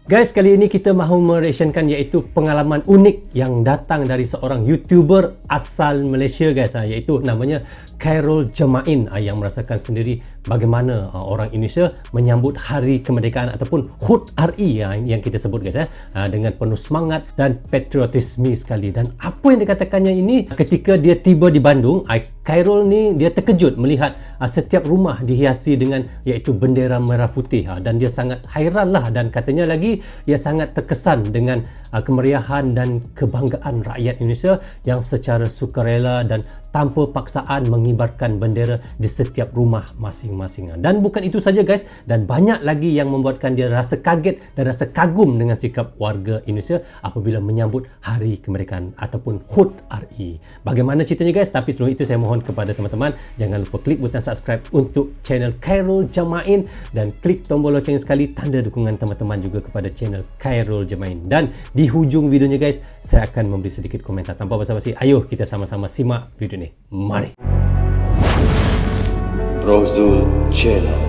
Guys, kali ini kita mahu mereaksikan iaitu pengalaman unik yang datang dari seorang YouTuber asal Malaysia guys, iaitu namanya Khairul Jamain, yang merasakan sendiri bagaimana orang Indonesia menyambut Hari Kemerdekaan ataupun HUT RI yang kita sebut guys, dengan penuh semangat dan patriotisme sekali. Dan apa yang dikatakannya ini ketika dia tiba di Bandung, Khairul ni dia terkejut melihat setiap rumah dihiasi dengan iaitu bendera merah putih, dan dia sangat hairan lah, dan katanya lagi ia sangat terkesan dengan kemeriahan dan kebanggaan rakyat Indonesia yang secara sukarela dan tanpa paksaan mengibarkan bendera di setiap rumah masing-masing. Dan bukan itu saja guys, dan banyak lagi yang membuatkan dia rasa kaget dan rasa kagum dengan sikap warga Indonesia apabila menyambut Hari Kemerdekaan ataupun HUT RI. Bagaimana ceritanya guys? Tapi sebelum itu saya mohon kepada teman-teman jangan lupa klik butang subscribe untuk channel Khairul Jamain dan klik tombol loceng sekali tanda dukungan teman-teman juga kepada channel Khairul Jamain. Dan di hujung videonya guys, saya akan memberi sedikit komentar. Tanpa basa-basi, ayo kita sama-sama simak video ni. Mari. Rozul Channel.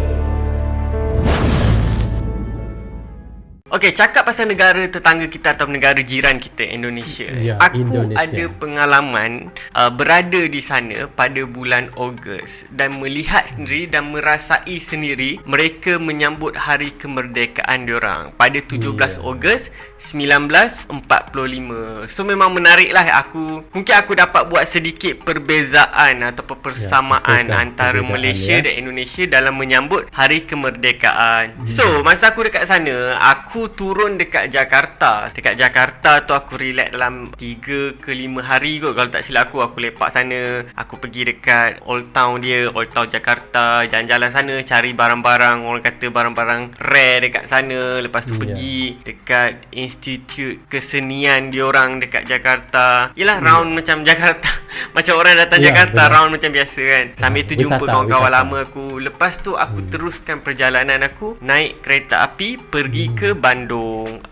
Okey, cakap pasal negara tetangga kita atau negara jiran kita, Indonesia. Ya, Aku Indonesia. ada pengalaman berada di sana pada bulan Ogos dan melihat sendiri dan merasai sendiri mereka menyambut hari kemerdekaan diorang pada 17 Ogos 1945. So memang menarik lah. Mungkin aku dapat buat sedikit perbezaan atau persamaan antara Malaysia dan Indonesia dalam menyambut hari kemerdekaan. So masa aku dekat sana, aku turun dekat Jakarta. Dekat Jakarta tu aku relax dalam 3 ke 5 hari kot. Kalau tak silap aku lepak sana. Aku pergi dekat Old Town dia, Old Town Jakarta, jalan-jalan sana, cari barang-barang, orang kata barang-barang rare dekat sana. Lepas tu pergi dekat Institut Kesenian diorang dekat Jakarta. Yelah, round macam Jakarta. Macam orang datang Jakarta, round macam biasa kan. Sambil tu jumpa kawan-kawan lama aku. Lepas tu aku teruskan perjalanan aku naik kereta api pergi ke Bandung.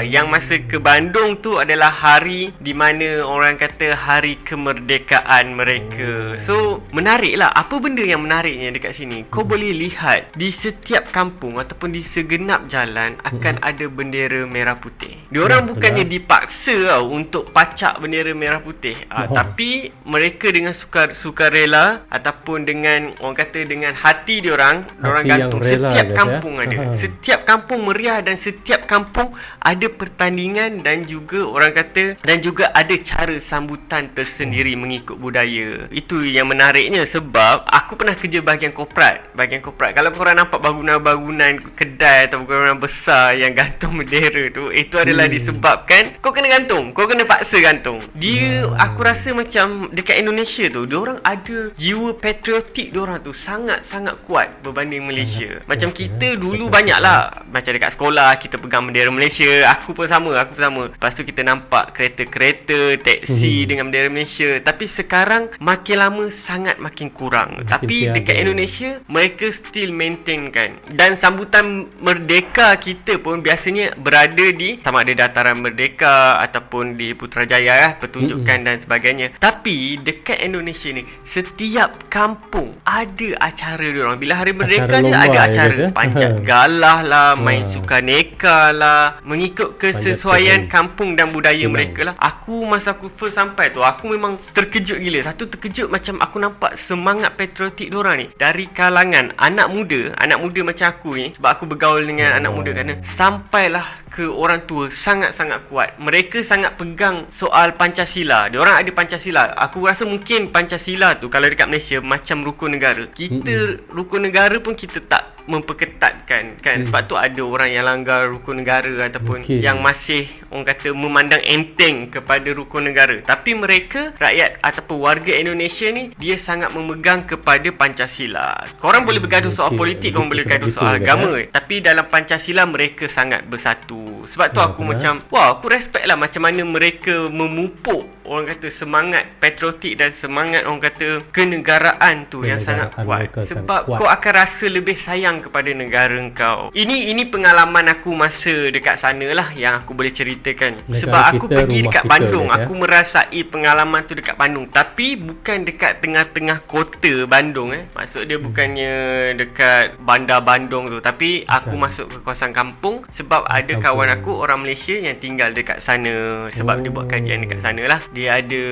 Yang masa ke Bandung tu adalah hari di mana orang kata hari kemerdekaan mereka. So menarik lah. Apa benda yang menariknya dekat sini? Kau boleh lihat di setiap kampung ataupun di segenap jalan akan ada bendera merah putih. Diorang bukannya dipaksa untuk pacak bendera merah putih, tapi mereka dengan sukarela ataupun dengan orang kata dengan hati diorang gantung. Setiap kampung ada. Setiap kampung meriah dan setiap kampung ada pertandingan dan juga orang kata dan juga ada cara sambutan tersendiri mengikut budaya. Itu yang menariknya sebab aku pernah kerja bahagian korporat. Kalau korang nampak bangunan-bangunan kedai atau bangunan besar yang gantung bendera tu, itu adalah disebabkan kau kena gantung. Kau kena paksa gantung. Aku rasa macam dekat Indonesia tu, diorang ada jiwa patriotik diorang tu sangat-sangat kuat berbanding Malaysia. Macam kita dulu banyaklah. Macam dekat sekolah kita pegang bendera Malaysia. Aku pun sama. Lepas tu kita nampak kereta-kereta, teksi dengan bendera Malaysia. Tapi sekarang makin lama sangat makin kurang. Tapi dekat Indonesia mereka still maintain kan. Dan sambutan merdeka kita pun biasanya berada di sama ada dataran Merdeka ataupun di Putrajaya pertunjukan dan sebagainya. Tapi dekat Indonesia ni setiap kampung ada acara diorang. Bila hari merdeka je ada acara panjat galah lah, main sukaneka lah, mengikut kesesuaian kampung dan budaya mereka lah. Masa aku first sampai tu, aku memang terkejut gila. Terkejut macam aku nampak semangat patriotik diorang ni dari kalangan anak muda macam aku ni, sebab aku bergaul dengan anak muda kan, sampailah ke orang tua sangat-sangat kuat. Mereka sangat pegang soal Pancasila. Diorang ada Pancasila. Aku rasa mungkin Pancasila tu kalau dekat Malaysia macam rukun negara. Kita rukun negara pun kita tak memperketatkan kan. Sebab tu ada orang yang langgar rukun negara ataupun yang masih orang kata memandang enteng kepada rukun negara. Tapi mereka, rakyat ataupun warga Indonesia ni, dia sangat memegang kepada Pancasila. Korang boleh bergaduh soal politik, korang boleh bergaduh soal agama, tapi dalam Pancasila mereka sangat bersatu. Sebab tu aku macam aku respect lah macam mana mereka memupuk orang kata semangat patriotik dan semangat orang kata kenegaraan tu yang sangat kuat. Sebab kau akan rasa lebih sayang kepada negara kau. Ini pengalaman aku masa dekat sana lah yang aku boleh ceritakan. Sebab aku pergi dekat Bandung, aku merasai pengalaman tu dekat Bandung, tapi bukan dekat tengah-tengah kota Bandung Maksud dia bukannya dekat bandar Bandung tu, tapi aku masuk ke kawasan kampung sebab ada kawan aku orang Malaysia yang tinggal dekat sana. Sebab dia buat kajian dekat sana lah. Dia ada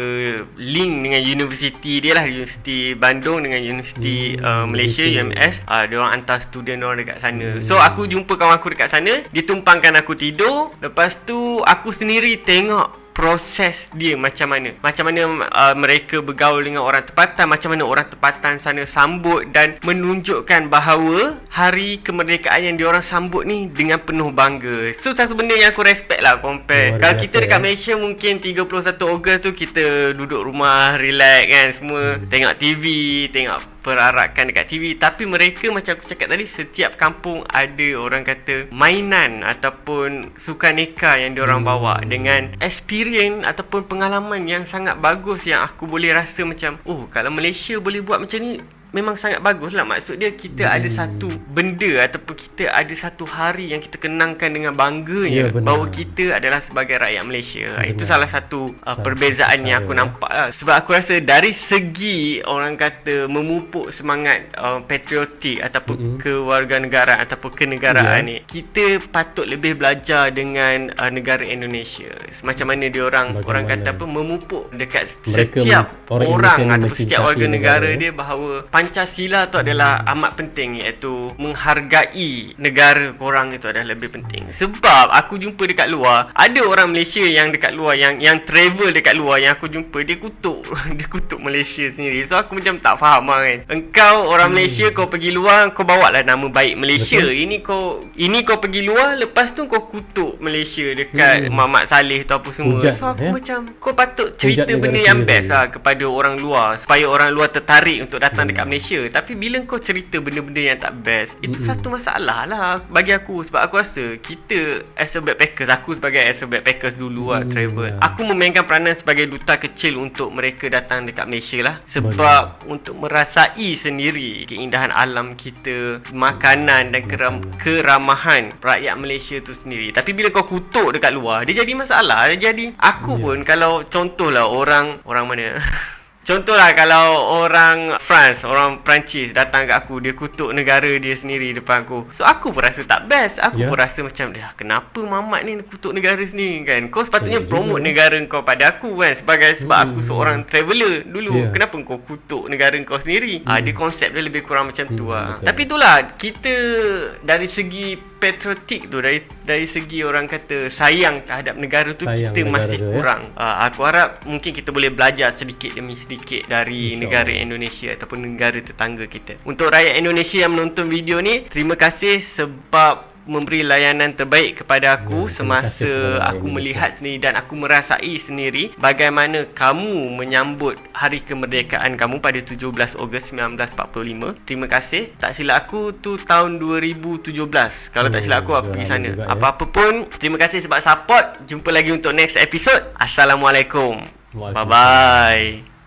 link dengan universiti dia lah, Universiti Bandung dengan Universiti Malaysia UMS. Dia orang hantar student orang dekat sana. So aku jumpa kawan aku dekat sana, dia tumpangkan aku tidur. Lepas tu aku sendiri tengok proses dia macam mana mereka bergaul dengan orang tempatan, macam mana orang tempatan sana sambut dan menunjukkan bahawa hari kemerdekaan yang diorang sambut ni dengan penuh bangga. So satu benda yang aku respect lah compare. Kalau kita dekat Malaysia mungkin 31 Ogos tu kita duduk rumah relax kan, semua tengok TV, tengok perarakan dekat TV. Tapi mereka macam aku cakap tadi, setiap kampung ada orang kata mainan ataupun sukaneka yang diorang bawa dengan experience ataupun pengalaman yang sangat bagus, yang aku boleh rasa macam kalau Malaysia boleh buat macam ni memang sangat bagus lah. Maksud dia kita ada satu benda ataupun kita ada satu hari yang kita kenangkan dengan bangganya bahawa kita adalah sebagai rakyat Malaysia. Itu salah satu perbezaan yang aku nampak lah. Sebab aku rasa dari segi orang kata memupuk semangat patriotik ataupun kewarganegaraan ataupun kenegaraan ni, kita patut lebih belajar dengan negara Indonesia. Macam mana dia orang kata apa, memupuk dekat setiap orang ataupun setiap warga negara dia bahawa Pancasila tu adalah amat penting, iaitu menghargai negara korang itu adalah lebih penting. Sebab aku jumpa dekat luar, ada orang Malaysia yang dekat luar yang travel dekat luar yang aku jumpa, dia kutuk Malaysia sendiri. So aku macam tak faham kan. Engkau orang Malaysia, kau pergi luar, kau bawa lah nama baik Malaysia. Ini kau pergi luar, lepas tu kau kutuk Malaysia dekat Muhammad Saleh tu apa semua. So aku macam, kau patut cerita benda yang best lah kepada orang luar supaya orang luar tertarik untuk datang dekat Malaysia. Tapi bila kau cerita benda-benda yang tak best, itu satu masalah lah bagi aku. Sebab aku rasa kita as a backpackers, aku sebagai as a backpackers dulu travel, aku memainkan peranan sebagai duta kecil untuk mereka datang dekat Malaysia lah. Sebab untuk merasai sendiri keindahan alam kita, makanan dan keramahan rakyat Malaysia tu sendiri. Tapi bila kau kutuk dekat luar, dia jadi masalah. Dia jadi aku pun kalau contohlah orang mana contohlah kalau orang France, orang Perancis datang kat aku, dia kutuk negara dia sendiri depan aku. So aku pun rasa tak best. Aku pun rasa macam, kenapa Mamat ni kutuk negara sendiri kan? Kau sepatutnya promote negara kau pada aku kan, sebab aku seorang traveller dulu. Kenapa kau kutuk negara kau sendiri? Dia konsep dia lebih kurang macam tu lah. Tapi itulah, kita dari segi patriotik tu, dari segi orang kata sayang terhadap negara tu, kita masih kurang. Aku harap mungkin kita boleh belajar sedikit demi sedikit dari negara Indonesia ataupun negara tetangga kita. Untuk rakyat Indonesia yang menonton video ni, terima kasih sebab memberi layanan terbaik kepada aku semasa aku melihat sendiri dan aku merasai sendiri bagaimana kamu menyambut hari kemerdekaan kamu pada 17 Ogos 1945. Terima kasih. Tak silap aku tu tahun 2017. Kalau tak silap aku pergi sana. Apa-apa pun, terima kasih sebab support. Jumpa lagi untuk next episode. Assalamualaikum. Bye-bye.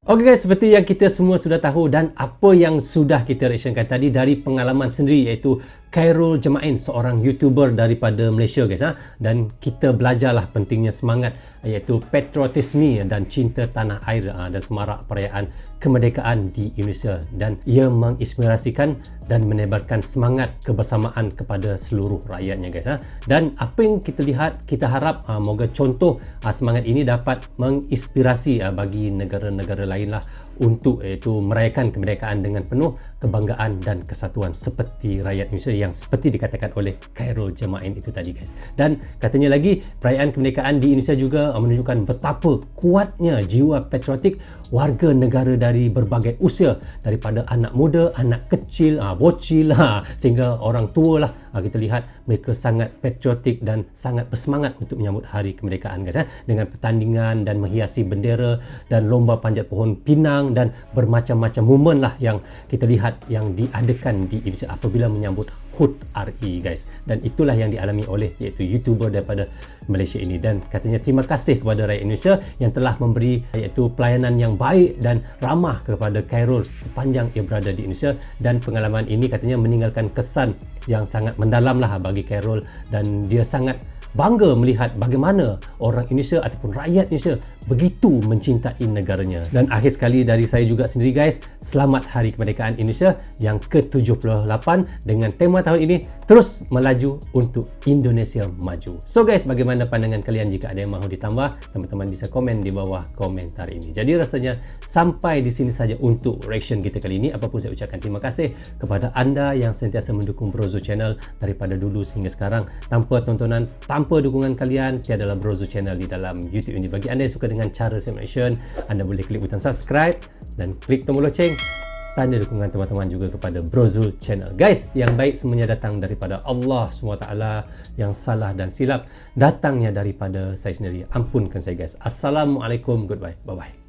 Okey guys, seperti yang kita semua sudah tahu dan apa yang sudah kita reactionkan tadi dari pengalaman sendiri, iaitu Khairul Jamain, seorang YouTuber daripada Malaysia guys. Dan kita belajarlah pentingnya semangat, iaitu patriotisme dan cinta tanah air dan semarak perayaan kemerdekaan di Indonesia. Dan ia menginspirasikan dan menebarkan semangat kebersamaan kepada seluruh rakyatnya guys. Dan apa yang kita lihat, kita harap moga contoh semangat ini dapat menginspirasi bagi negara-negara lain lah untuk iaitu merayakan kemerdekaan dengan penuh kebanggaan dan kesatuan seperti rakyat Indonesia yang seperti dikatakan oleh Khairul Jamain itu tadi guys. Dan katanya lagi, perayaan kemerdekaan di Indonesia juga menunjukkan betapa kuatnya jiwa patriotik warga negara dari berbagai usia, daripada anak muda, anak kecil, bocil sehingga orang tua lah. Kita lihat mereka sangat patriotik dan sangat bersemangat untuk menyambut hari kemerdekaan guys, dengan pertandingan dan menghiasi bendera dan lomba panjat pohon pinang dan bermacam-macam momen lah yang kita lihat yang diadakan di Indonesia apabila menyambut Hud RE guys, dan itulah yang dialami oleh iaitu YouTuber daripada Malaysia ini. Dan katanya terima kasih kepada rakyat Indonesia yang telah memberi iaitu pelayanan yang baik dan ramah kepada Khairul sepanjang ia berada di Indonesia, dan pengalaman ini katanya meninggalkan kesan yang sangat mendalam lah bagi Khairul, dan dia sangat bangga melihat bagaimana orang Indonesia ataupun rakyat Indonesia begitu mencintai negaranya. Dan akhir sekali dari saya juga sendiri guys, selamat Hari Kemerdekaan Indonesia yang ke-78 dengan tema tahun ini, terus melaju untuk Indonesia maju. So guys, bagaimana pandangan kalian? Jika ada yang mahu ditambah, teman-teman bisa komen di bawah komentar ini. Jadi rasanya sampai di sini saja untuk reaction kita kali ini. Apapun saya ucapkan terima kasih kepada anda yang sentiasa mendukung Brozo Channel daripada dulu sehingga sekarang. Tanpa tontonan, tanpa dukungan kalian, tiadalah Brozo Channel di dalam YouTube ini. Bagi anda yang suka dengan cara saya reaction, anda boleh klik butang subscribe dan klik tombol loceng, tanda dukungan teman-teman juga kepada Brozo Channel. Guys, yang baik semuanya datang daripada Allah SWT, yang salah dan silap datangnya daripada saya sendiri. Ampunkan saya guys. Assalamualaikum, goodbye, bye-bye.